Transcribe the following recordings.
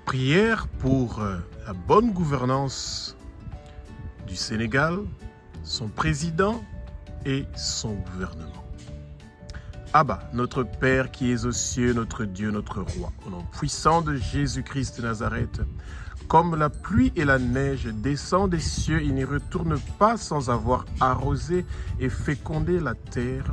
Prière pour la bonne gouvernance du Sénégal, son président et son gouvernement. Abba, notre Père qui es aux cieux, notre Dieu, notre Roi, au nom puissant de Jésus-Christ de Nazareth, comme la pluie et la neige descendent des cieux, il n'y retourne pas sans avoir arrosé et fécondé la terre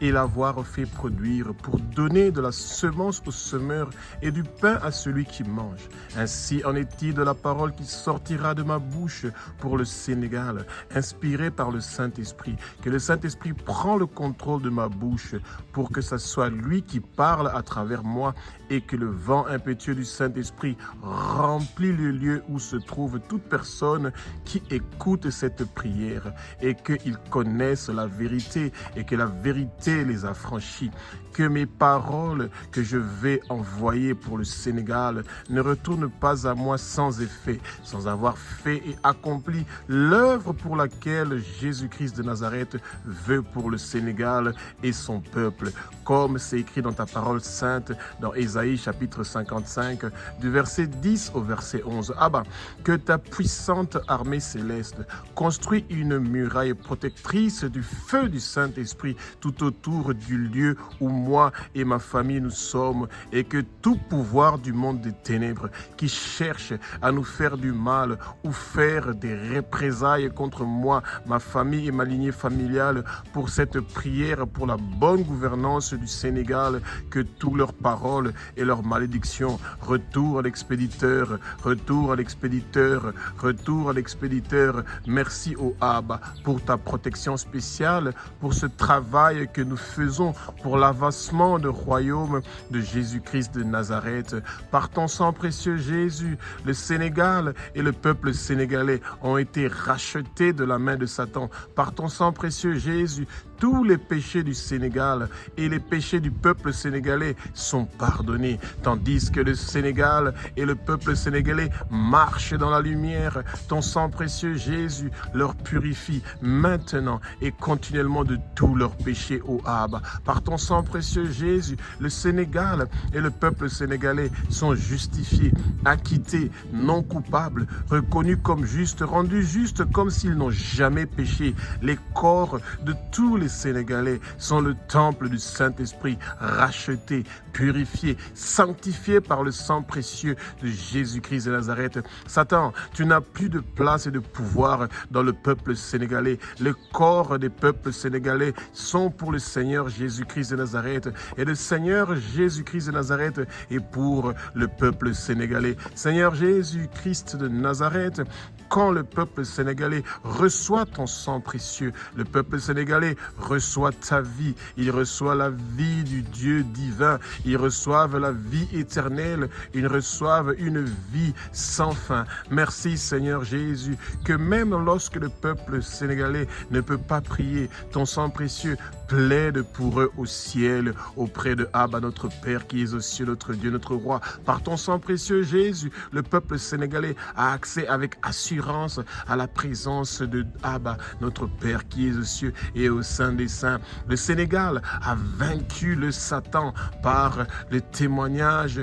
et l'avoir fait produire pour donner de la semence au semeur et du pain à celui qui mange. Ainsi en est-il de la parole qui sortira de ma bouche pour le Sénégal, inspirée par le Saint-Esprit, que le Saint-Esprit prend le contrôle de ma bouche pour que ce soit lui qui parle à travers moi et que le vent impétueux du Saint-Esprit remplit le lieu où se trouve toute personne qui écoute cette prière et qu'ils connaissent la vérité et que la vérité les affranchit. Que mes paroles que je vais envoyer pour le Sénégal ne retournent pas à moi sans effet, sans avoir fait et accompli l'œuvre pour laquelle Jésus-Christ de Nazareth veut pour le Sénégal et son peuple. Comme c'est écrit dans ta parole sainte, dans Ésaïe chapitre 55, du verset 10 au verset 11. Abba, que ta puissante armée céleste construit une muraille protectrice du feu du Saint-Esprit tout autour du lieu où moi et ma famille nous sommes, et que tout pouvoir du monde des ténèbres qui cherche à nous faire du mal ou faire des représailles contre moi, ma famille et ma lignée familiale pour cette prière pour la bonne gouvernance du Sénégal, que toutes leurs paroles et leurs malédictions retour à l'expéditeur, retour à l'expéditeur, retour à l'expéditeur. Merci au Abba pour ta protection spéciale, pour ce travail que nous faisons pour l'avancement du royaume de Jésus-Christ de Nazareth. Par ton sang précieux Jésus, le Sénégal et le peuple sénégalais ont été rachetés de la main de Satan. Par ton sang précieux Jésus, tous les péchés du Sénégal et les péchés du peuple sénégalais sont pardonnés, tandis que le Sénégal et le peuple sénégalais marchent dans la lumière. Ton sang précieux Jésus leur purifie maintenant et continuellement de tous leurs péchés, ô Abba. Par ton sang précieux Jésus, le Sénégal et le peuple sénégalais sont justifiés, acquittés, non coupables, reconnus comme justes, rendus justes comme s'ils n'ont jamais péché. Les corps de tous les Sénégalais sont le temple du Saint-Esprit, rachetés, purifiés, sanctifiés par le sang précieux de Jésus-Christ de Nazareth. Satan, tu n'as plus de place et de pouvoir dans le peuple sénégalais. Le corps des peuples sénégalais sont pour le Seigneur Jésus-Christ de Nazareth, et le Seigneur Jésus-Christ de Nazareth est pour le peuple sénégalais. Seigneur Jésus-Christ de Nazareth, quand le peuple sénégalais reçoit ton sang précieux, le peuple sénégalais reçoit ta vie, il reçoit la vie du Dieu divin, ils reçoivent la vie éternelle, ils reçoivent une vie sans fin. Merci Seigneur Jésus, que même lorsque le peuple sénégalais ne peut pas prier, ton sang précieux plaide pour eux au ciel, auprès de Abba, notre Père qui est aux cieux, notre Dieu, notre Roi. Par ton sang précieux Jésus, le peuple sénégalais a accès avec assurance à la présence de Abba, notre Père qui est aux cieux et au sein des saints. Le Sénégal a vaincu le Satan par le témoignage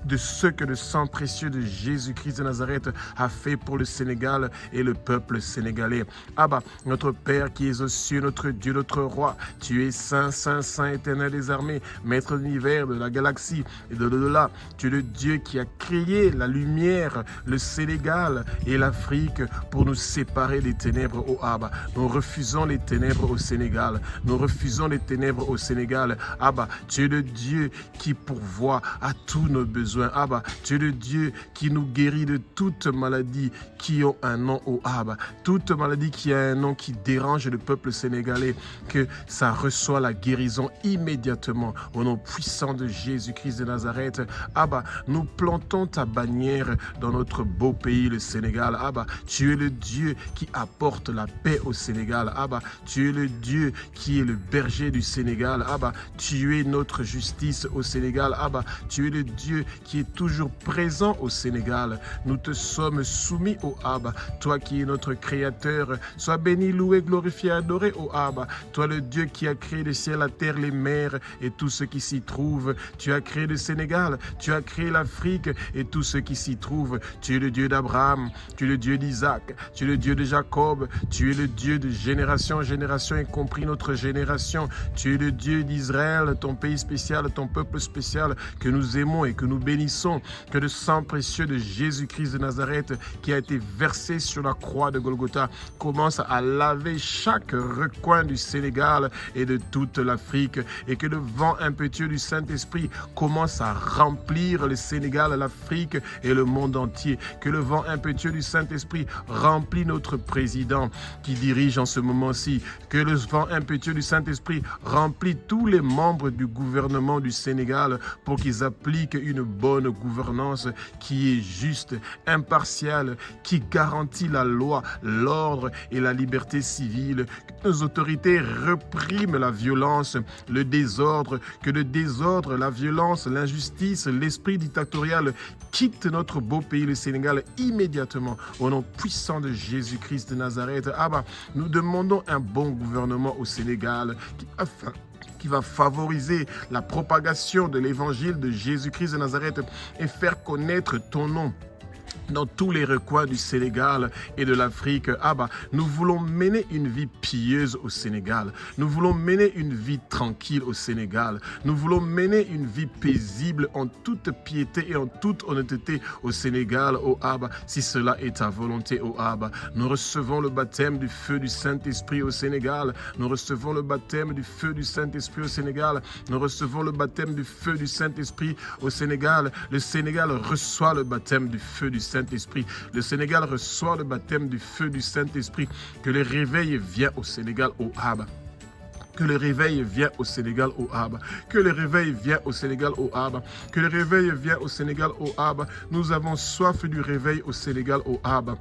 de ce que le sang précieux de Jésus-Christ de Nazareth a fait pour le Sénégal et le peuple sénégalais. Abba, notre Père qui es aux cieux, notre Dieu, notre Roi, tu es saint, saint, saint, éternel des armées, maître de l'univers, de la galaxie et de l'au-delà. Tu es le Dieu qui a créé la lumière, le Sénégal et l'Afrique pour nous séparer des ténèbres, ô Abba. Nous refusons les ténèbres au Sénégal. Nous refusons les ténèbres au Sénégal. Abba, tu es le Dieu qui pourvoit à tous nos besoins. Abba, tu es le Dieu qui nous guérit de toute maladie qui ont un nom, ô Abba. Toute maladie qui a un nom qui dérange le peuple sénégalais, que ça reçoit la guérison immédiatement au nom puissant de Jésus-Christ de Nazareth. Abba, nous plantons ta bannière dans notre beau pays, le Sénégal. Abba, tu es le Dieu qui apporte la paix au Sénégal. Abba, tu es le Dieu qui est le berger du Sénégal. Abba, tu es notre justice au Sénégal. Abba, tu es le Dieu qui est toujours présent au Sénégal. Nous te sommes soumis, ô Abba, toi qui es notre Créateur. Sois béni, loué, glorifié, adoré, ô Abba. Toi le Dieu qui a créé le ciel, la terre, les mers et tout ce qui s'y trouve. Tu as créé le Sénégal, tu as créé l'Afrique et tout ce qui s'y trouve. Tu es le Dieu d'Abraham, tu es le Dieu d'Isaac, tu es le Dieu de Jacob, tu es le Dieu de génération en génération, y compris notre génération. Tu es le Dieu d'Israël, ton pays spécial, ton peuple spécial que nous aimons et que nous bénissons. Que le sang précieux de Jésus-Christ de Nazareth qui a été versé sur la croix de Golgotha commence à laver chaque recoin du Sénégal et de toute l'Afrique, et que le vent impétueux du Saint-Esprit commence à remplir le Sénégal, l'Afrique et le monde entier. Que le vent impétueux du Saint-Esprit remplit notre président qui dirige en ce moment-ci. Que le vent impétueux du Saint-Esprit remplit tous les membres du gouvernement du Sénégal pour qu'ils appliquent une bonne gouvernance qui est juste, impartiale, qui garantit la loi, l'ordre et la liberté civile. Que nos autorités répriment la violence, le désordre, que le désordre, la violence, l'injustice, l'esprit dictatorial quitte notre beau pays, le Sénégal, immédiatement. Au nom puissant de Jésus-Christ de Nazareth, Abba, nous demandons un bon gouvernement au Sénégal qui va favoriser la propagation de l'évangile de Jésus-Christ de Nazareth et faire connaître ton nom dans tous les recoins du Sénégal et de l'Afrique. Abba, nous voulons mener une vie pieuse au Sénégal. Nous voulons mener une vie tranquille au Sénégal. Nous voulons mener une vie paisible en toute piété et en toute honnêteté au Sénégal, ô Abba, si cela est ta volonté, ô Abba. Nous recevons le baptême du feu du Saint-Esprit au Sénégal. Nous recevons le baptême du feu du Saint-Esprit au Sénégal. Nous recevons le baptême du feu du Saint-Esprit au Sénégal. Le Sénégal reçoit le baptême du feu du Saint-Esprit. Le Sénégal reçoit le baptême du feu du Saint-Esprit. Que le réveil vienne au Sénégal, ô Abba. Que le réveil vienne au Sénégal, ô Abba. Que le réveil vienne au Sénégal, ô Abba. Que le réveil vienne au Sénégal, ô Abba. Nous avons soif du réveil au Sénégal, ô Abba.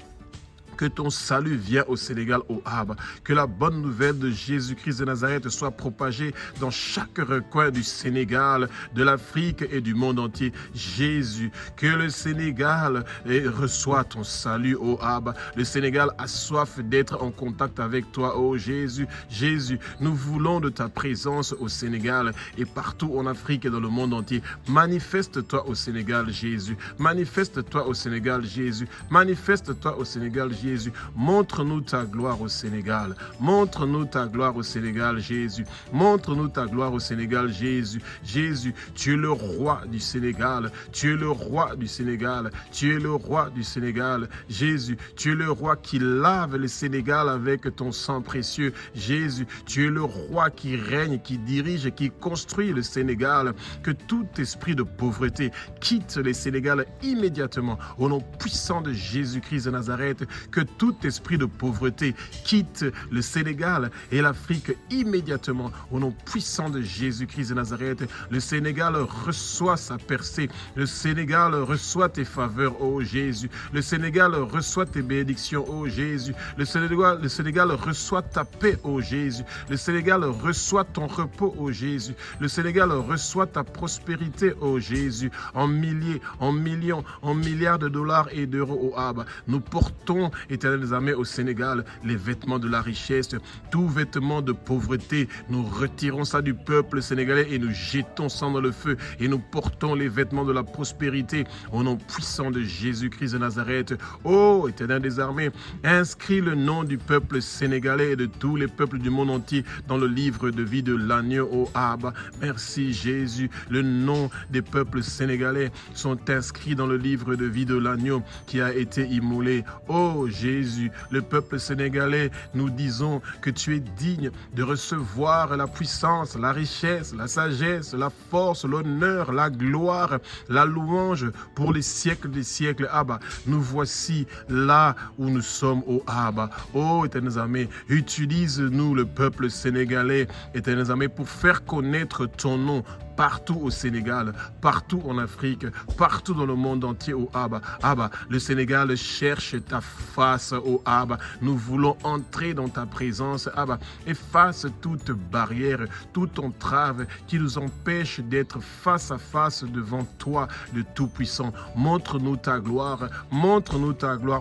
Que ton salut vienne au Sénégal, ô Abba. Que la bonne nouvelle de Jésus-Christ de Nazareth soit propagée dans chaque recoin du Sénégal, de l'Afrique et du monde entier. Jésus, que le Sénégal reçoit ton salut, ô Abba. Le Sénégal a soif d'être en contact avec toi, ô Jésus. Jésus, nous voulons de ta présence au Sénégal et partout en Afrique et dans le monde entier. Manifeste-toi au Sénégal, Jésus. Manifeste-toi au Sénégal, Jésus. Manifeste-toi au Sénégal, Jésus. Montre-nous ta gloire au Sénégal. Montre-nous ta gloire au Sénégal, Jésus. Montre-nous ta gloire au Sénégal, Jésus. Jésus, tu es le roi du Sénégal. Tu es le roi du Sénégal. Tu es le roi du Sénégal. Jésus, tu es le roi qui lave le Sénégal avec ton sang précieux. Jésus, tu es le roi qui règne, qui dirige et qui construit le Sénégal. Que tout esprit de pauvreté quitte le Sénégal immédiatement. Au nom puissant de Jésus-Christ de Nazareth, que tout esprit de pauvreté quitte le Sénégal et l'Afrique immédiatement. Au nom puissant de Jésus-Christ de Nazareth, le Sénégal reçoit sa percée. Le Sénégal reçoit tes faveurs, ô Jésus. Le Sénégal reçoit tes bénédictions, ô Jésus. Le Sénégal reçoit ta paix, ô Jésus. Le Sénégal reçoit ton repos, ô Jésus. Le Sénégal reçoit ta prospérité, ô Jésus. En milliers, en millions, en milliards de dollars et d'euros, ô Abba. Nous portons, Éternel des armées, au Sénégal, les vêtements de la richesse, tout vêtement de pauvreté, nous retirons ça du peuple sénégalais et nous jetons ça dans le feu et nous portons les vêtements de la prospérité au nom puissant de Jésus-Christ de Nazareth. Ô Éternel des armées, inscris le nom du peuple sénégalais et de tous les peuples du monde entier dans le livre de vie de l'agneau, ô Abba. Merci Jésus, le nom des peuples sénégalais sont inscrits dans le livre de vie de l'agneau qui a été immolé. Ô Jésus, le peuple sénégalais, nous disons que tu es digne de recevoir la puissance, la richesse, la sagesse, la force, l'honneur, la gloire, la louange pour les siècles des siècles. Abba, nous voici là où nous sommes, ô Abba. Ô Éternel armées, utilise-nous le peuple sénégalais, Éternel armées, pour faire connaître ton nom partout au Sénégal, partout en Afrique, partout dans le monde entier, ô Abba. Abba, le Sénégal cherche ta face. face, oh Abba. Nous voulons entrer dans ta présence, Abba. Efface toute barrière, toute entrave qui nous empêche d'être face à face devant toi, le Tout-Puissant. Montre-nous ta gloire,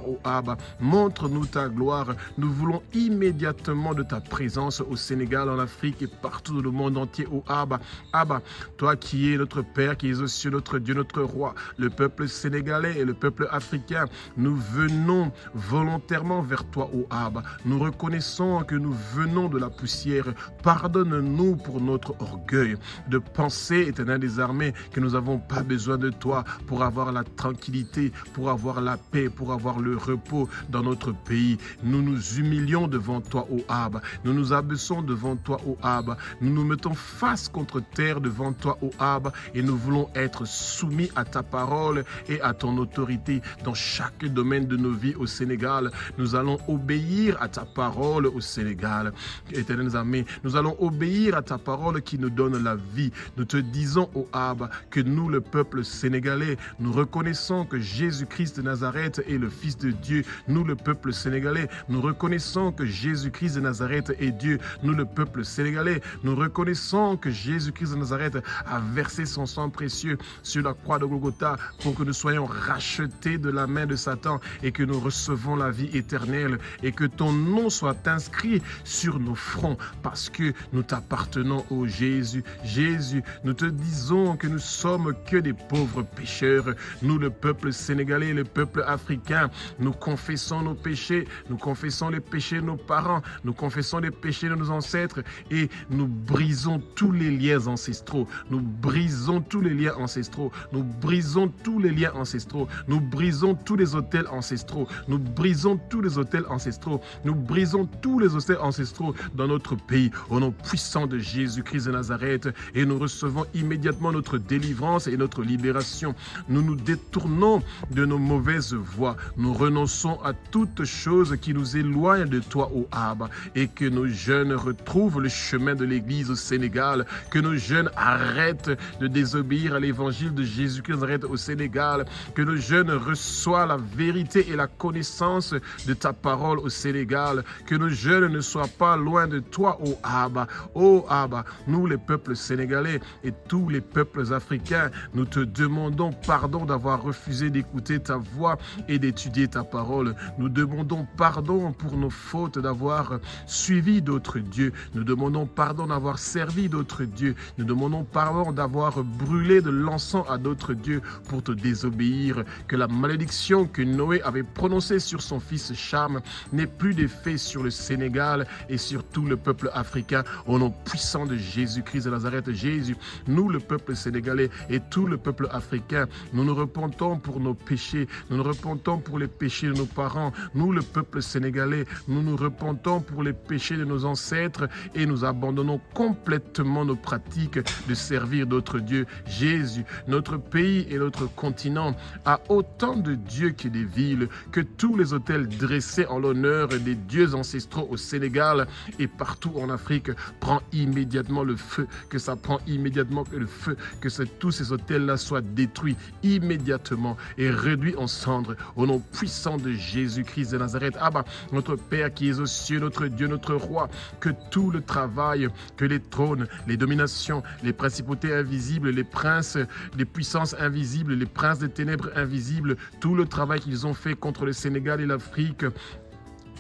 oh Abba. Montre-nous ta gloire. Nous voulons immédiatement de ta présence au Sénégal, en Afrique et partout dans le monde entier, oh Abba. Abba, toi qui es notre Père, qui es aux cieux, notre Dieu, notre Roi, le peuple sénégalais et le peuple africain, nous venons volontairement vers toi, ô Abba. Nous reconnaissons que nous venons de la poussière. Pardonne-nous pour notre orgueil de penser, Éternel des armées, que nous n'avons pas besoin de toi pour avoir la tranquillité, pour avoir la paix, pour avoir le repos dans notre pays. Nous nous humilions devant toi, ô Abba. Nous nous abaissons devant toi, ô Abba. Nous nous mettons face contre terre devant toi, ô Abba, et nous voulons être soumis à ta parole et à ton autorité dans chaque domaine de nos vies au Sénégal. Nous allons obéir à ta parole au Sénégal. Éternel amis, nous allons obéir à ta parole qui nous donne la vie. Nous te disons, ô Abba, que nous, le peuple sénégalais, nous reconnaissons que Jésus-Christ de Nazareth est le Fils de Dieu. Nous, le peuple sénégalais, nous reconnaissons que Jésus-Christ de Nazareth est Dieu. Nous, le peuple sénégalais, nous reconnaissons que Jésus-Christ de Nazareth a versé son sang précieux sur la croix de Golgotha pour que nous soyons rachetés de la main de Satan et que nous recevons la vie éternelle et que ton nom soit inscrit sur nos fronts parce que nous t'appartenons, ô Jésus. Jésus, nous te disons que nous sommes que des pauvres pécheurs. Nous, le peuple sénégalais, le peuple africain, nous confessons nos péchés, nous confessons les péchés de nos parents, nous confessons les péchés de nos ancêtres et nous brisons tous les liens ancestraux. Nous brisons tous les liens ancestraux. Nous brisons tous les liens ancestraux. Nous brisons tous les autels ancestraux. Nous brisons tous les autels ancestraux. Nous brisons tous les autels ancestraux dans notre pays. Au nom puissant de Jésus-Christ de Nazareth. Et nous recevons immédiatement notre délivrance et notre libération. Nous nous détournons de nos mauvaises voies. Nous renonçons à toute chose qui nous éloigne de toi, ô Abba. Et que nos jeunes retrouvent le chemin de l'Église au Sénégal. Que nos jeunes arrêtent de désobéir à l'évangile de Jésus-Christ de Nazareth au Sénégal. Que nos jeunes reçoivent la vérité et la connaissance de ta parole au Sénégal. Que nos jeunes ne soient pas loin de toi, ô Abba. Ô Abba, nous les peuples sénégalais et tous les peuples africains, nous te demandons pardon d'avoir refusé d'écouter ta voix et d'étudier ta parole. Nous demandons pardon pour nos fautes d'avoir suivi d'autres dieux. Nous demandons pardon d'avoir servi d'autres dieux. Nous demandons pardon d'avoir brûlé de l'encens à d'autres dieux pour te désobéir. Que la malédiction que Noé avait prononcée sur son fils Cham n'ait plus d'effet sur le Sénégal et sur tout le peuple africain. Au nom puissant de Jésus-Christ de Nazareth, Jésus, nous, le peuple sénégalais et tout le peuple africain, nous nous repentons pour nos péchés. Nous nous repentons pour les péchés de nos parents. Nous, le peuple sénégalais, nous nous repentons pour les péchés de nos ancêtres et nous abandonnons complètement nos pratiques de servir d'autres dieux. Jésus, notre pays et notre continent a autant de dieux que des villes, que tous les autels dressés en l'honneur des dieux ancestraux au Sénégal et partout en Afrique prend immédiatement le feu, que ça prend immédiatement le feu, que tous ces autels-là soient détruits immédiatement et réduits en cendres au nom puissant de Jésus-Christ de Nazareth. Abba, notre Père qui est aux cieux, notre Dieu, notre Roi, que tout le travail, que les trônes, les dominations, les principautés invisibles, les princes, les puissances invisibles, les princes des ténèbres invisibles, tout le travail qu'ils ont fait contre le Sénégal et l'Afrique,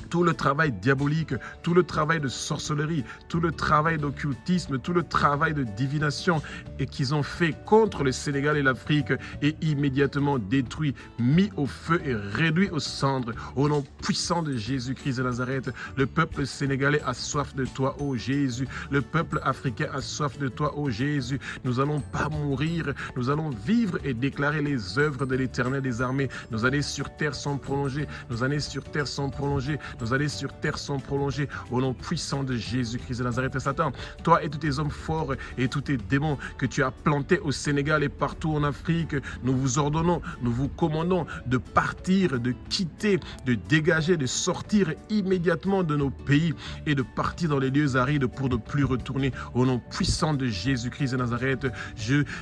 tout le travail diabolique, tout le travail de sorcellerie, tout le travail d'occultisme, tout le travail de divination et qu'ils ont fait contre le Sénégal et l'Afrique est immédiatement détruit, mis au feu et réduit aux cendres. Au nom puissant de Jésus-Christ de Nazareth, le peuple sénégalais a soif de toi, ô Jésus. Le peuple africain a soif de toi, ô Jésus. Nous n'allons pas mourir, nous allons vivre et déclarer les œuvres de l'Éternel des armées. Nos années sur terre sont prolongées, nos années sur terre sont prolongées. nos années sur terre sont prolongées. Au nom puissant de Jésus-Christ de Nazareth, Satan, toi et tous tes hommes forts et tous tes démons que tu as plantés au Sénégal et partout en Afrique, nous vous ordonnons, nous vous commandons de partir, de quitter, de dégager, de sortir immédiatement de nos pays et de partir dans les lieux arides pour ne plus retourner. Au nom puissant de Jésus-Christ de Nazareth,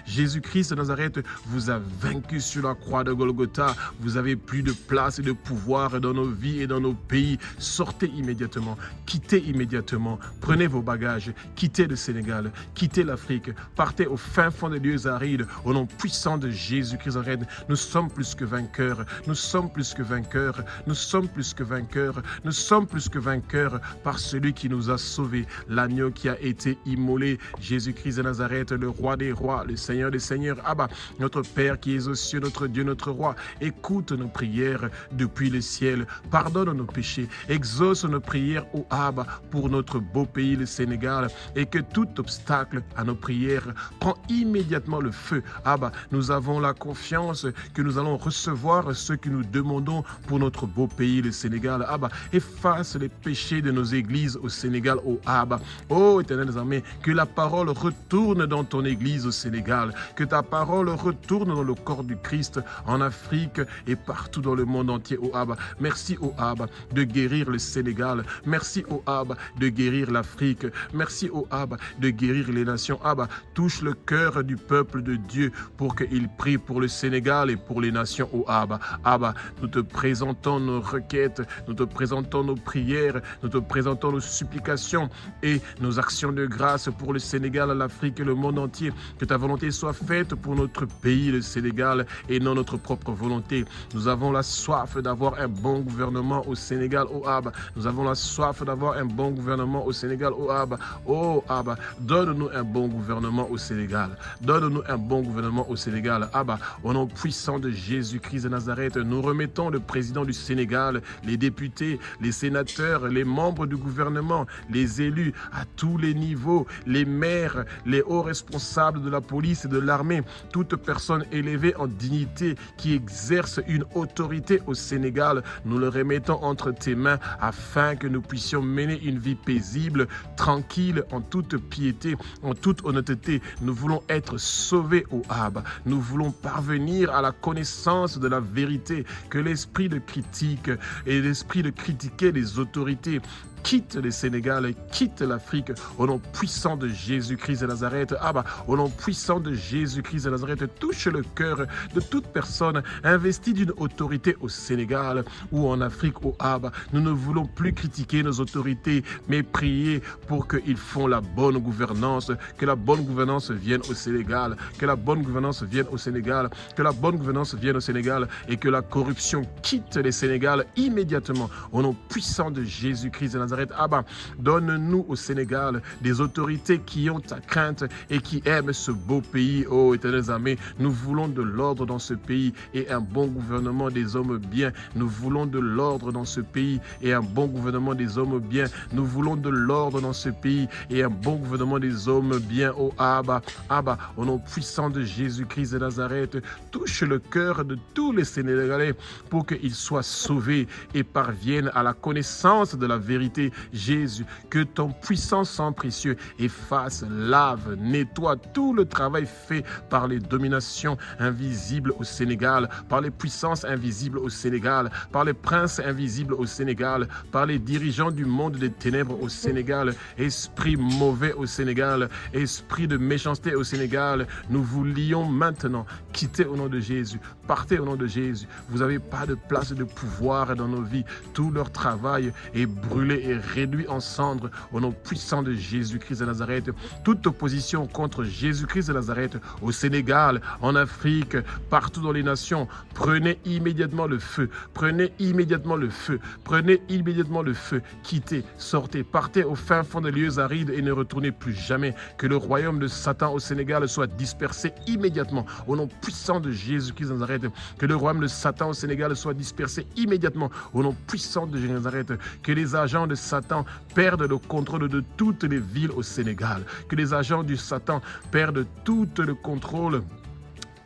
Jésus-Christ de Nazareth vous a vaincu sur la croix de Golgotha. Vous avez plus de place et de pouvoir dans nos vies et dans nos pays. Sortez immédiatement, quittez immédiatement, prenez vos bagages, quittez le Sénégal, quittez l'Afrique, partez au fin fond des lieux arides. Au nom puissant de Jésus-Christ de Nazareth, nous sommes plus que vainqueurs, nous sommes plus que vainqueurs, nous sommes plus que vainqueurs, nous sommes plus que vainqueurs par celui qui nous a sauvés, l'agneau qui a été immolé, Jésus-Christ de Nazareth, le roi des rois, le Seigneur des seigneurs. Abba, notre Père qui es aux cieux, notre Dieu, notre roi, écoute nos prières depuis le ciel, pardonne nos péchés, exauce nos prières, ô Abba, pour notre beau pays, le Sénégal, et que tout obstacle à nos prières prend immédiatement le feu. Abba, nous avons la confiance que nous allons recevoir ce que nous demandons pour notre beau pays, le Sénégal. Abba, efface les péchés de nos églises au Sénégal, ô Abba. Ô Éternel des armées, que la parole retourne dans ton église au Sénégal, que ta parole retourne dans le corps du Christ en Afrique et partout dans le monde entier, ô Abba. Merci, ô Abba, de guérir le Sénégal. Merci, ô Abba, de guérir l'Afrique. Merci, ô Abba, de guérir les nations. Abba, touche le cœur du peuple de Dieu pour qu'il prie pour le Sénégal et pour les nations, ô Abba. Abba, nous te présentons nos requêtes, nous te présentons nos prières, nous te présentons nos supplications et nos actions de grâce pour le Sénégal, l'Afrique et le monde entier. Que ta volonté soit faite pour notre pays, le Sénégal, et non notre propre volonté. Nous avons la soif d'avoir un bon gouvernement au Sénégal, ô Abba. Nous avons la soif d'avoir un bon gouvernement au Sénégal, ô Abba. Oh Abba, donne-nous un bon gouvernement au Sénégal. Donne-nous un bon gouvernement au Sénégal. Abba, au nom puissant de Jésus-Christ de Nazareth, nous remettons le président du Sénégal, les députés, les sénateurs, les membres du gouvernement, les élus à tous les niveaux, les maires, les hauts responsables de la police et de l'armée, toute personne élevée en dignité qui exerce une autorité au Sénégal, nous le remettons entre tes mains afin que nous puissions mener une vie paisible, tranquille, en toute piété, en toute honnêteté. Nous voulons être sauvés, ô Abba. Nous voulons parvenir à la connaissance de la vérité, que l'esprit de critique et l'esprit de critiquer les autorités quitte le Sénégal, quitte l'Afrique, au nom puissant de Jésus-Christ de Nazareth. Abba, au nom puissant de Jésus-Christ de Nazareth, touche le cœur de toute personne investie d'une autorité au Sénégal ou en Afrique, au Abba. Nous ne voulons plus critiquer nos autorités, mais prier pour qu'ils font la bonne gouvernance, que la bonne gouvernance vienne au Sénégal, que la bonne gouvernance vienne au Sénégal, que la bonne gouvernance vienne au Sénégal et que la corruption quitte le Sénégal immédiatement, au nom puissant de Jésus-Christ de Nazareth. Abba, donne-nous au Sénégal des autorités qui ont ta crainte et qui aiment ce beau pays, ô Éternel armées. Nous voulons de l'ordre dans ce pays et un bon gouvernement des hommes bien. Nous voulons de l'ordre dans ce pays et un bon gouvernement des hommes bien. Nous voulons de l'ordre dans ce pays et un bon gouvernement des hommes bien, ô Abba. Abba, au nom puissant de Jésus-Christ de Nazareth, touche le cœur de tous les Sénégalais pour qu'ils soient sauvés et parviennent à la connaissance de la vérité. Jésus, que ton puissant sang précieux efface, lave, nettoie tout le travail fait par les dominations invisibles au Sénégal, par les puissances invisibles au Sénégal, par les princes invisibles au Sénégal, par les dirigeants du monde des ténèbres au Sénégal, esprit mauvais au Sénégal, esprit de méchanceté au Sénégal, nous vous lions maintenant. Quittez au nom de Jésus, partez au nom de Jésus. Vous n'avez pas de place de pouvoir dans nos vies. Tout leur travail est brûlé et réduit en cendres au nom puissant de Jésus-Christ de Nazareth. Toute opposition contre Jésus-Christ de Nazareth au Sénégal, en Afrique, partout dans les nations, prenez immédiatement le feu. Prenez immédiatement le feu. Prenez immédiatement le feu. Quittez, sortez, partez au fin fond des lieux arides et ne retournez plus jamais. Que le royaume de Satan au Sénégal soit dispersé immédiatement au nom puissant de Jésus-Christ de Nazareth. Que le royaume de Satan au Sénégal soit dispersé immédiatement au nom puissant de Jésus de Nazareth. Que les agents de Satan perdent le contrôle de toutes les villes au Sénégal. Que les agents du Satan perdent tout le contrôle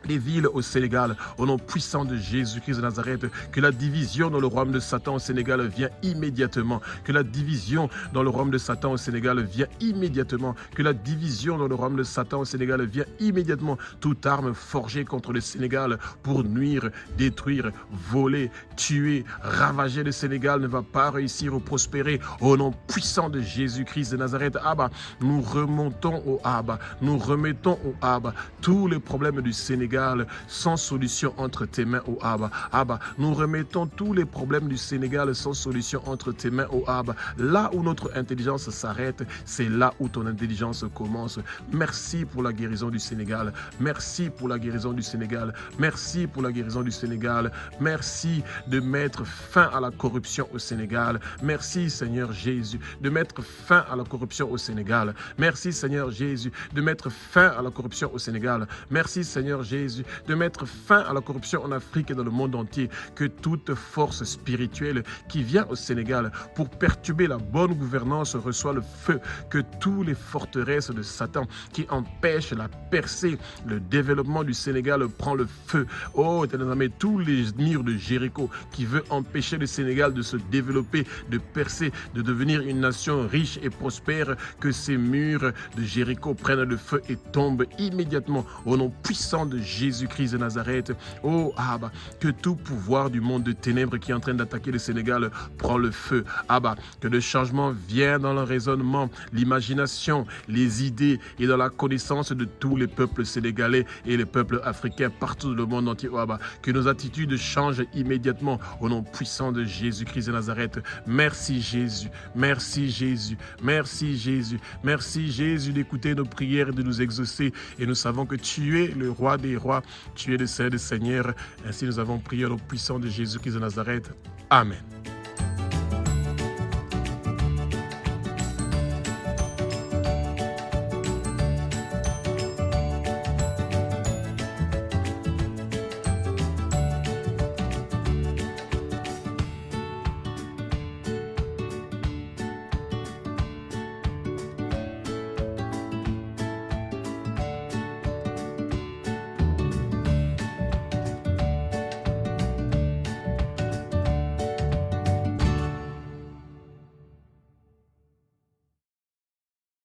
les villes au Sénégal, au nom puissant de Jésus-Christ de Nazareth, que la division dans le royaume de Satan au Sénégal vient immédiatement, que la division dans le royaume de Satan au Sénégal vient immédiatement, que la division dans le royaume de Satan au Sénégal vient immédiatement, toute arme forgée contre le Sénégal pour nuire, détruire, voler, tuer, ravager le Sénégal ne va pas réussir ou prospérer, au nom puissant de Jésus-Christ de Nazareth. Abba, nous remontons au Abba, nous remettons au Abba tous les problèmes du Sénégal sans solution entre tes mains, ô Abba. Abba, nous remettons tous les problèmes du Sénégal sans solution entre tes mains, ô Abba. Là où notre intelligence s'arrête, c'est là où ton intelligence commence. Merci pour la guérison du Sénégal. Merci pour la guérison du Sénégal. Merci pour la guérison du Sénégal. Merci de mettre fin à la corruption au Sénégal. Merci, Seigneur Jésus, de mettre fin à la corruption au Sénégal. Merci, Seigneur Jésus, de mettre fin à la corruption au Sénégal. Merci, Seigneur Jésus, de mettre fin à la corruption en Afrique et dans le monde entier. Que toute force spirituelle qui vient au Sénégal pour perturber la bonne gouvernance reçoit le feu. Que toutes les forteresses de Satan qui empêchent la percée, le développement du Sénégal prend le feu. Oh, tous les murs de Jéricho qui veulent empêcher le Sénégal de se développer, de percer, de devenir une nation riche et prospère, que ces murs de Jéricho prennent le feu et tombent immédiatement au nom puissant de Jésus-Christ de Nazareth. Oh Abba, que tout pouvoir du monde de ténèbres qui est en train d'attaquer le Sénégal prend le feu. Abba, que le changement vienne dans le raisonnement, l'imagination, les idées et dans la connaissance de tous les peuples sénégalais et les peuples africains partout dans le monde entier. Oh Abba, que nos attitudes changent immédiatement au nom puissant de Jésus-Christ de Nazareth. Merci Jésus, merci Jésus, merci Jésus, merci Jésus d'écouter nos prières et de nous exaucer. Et nous savons que tu es le roi des rois, tu es le Seigneur des seigneurs. Ainsi nous avons prié au nom puissant de Jésus-Christ de Nazareth. Amen.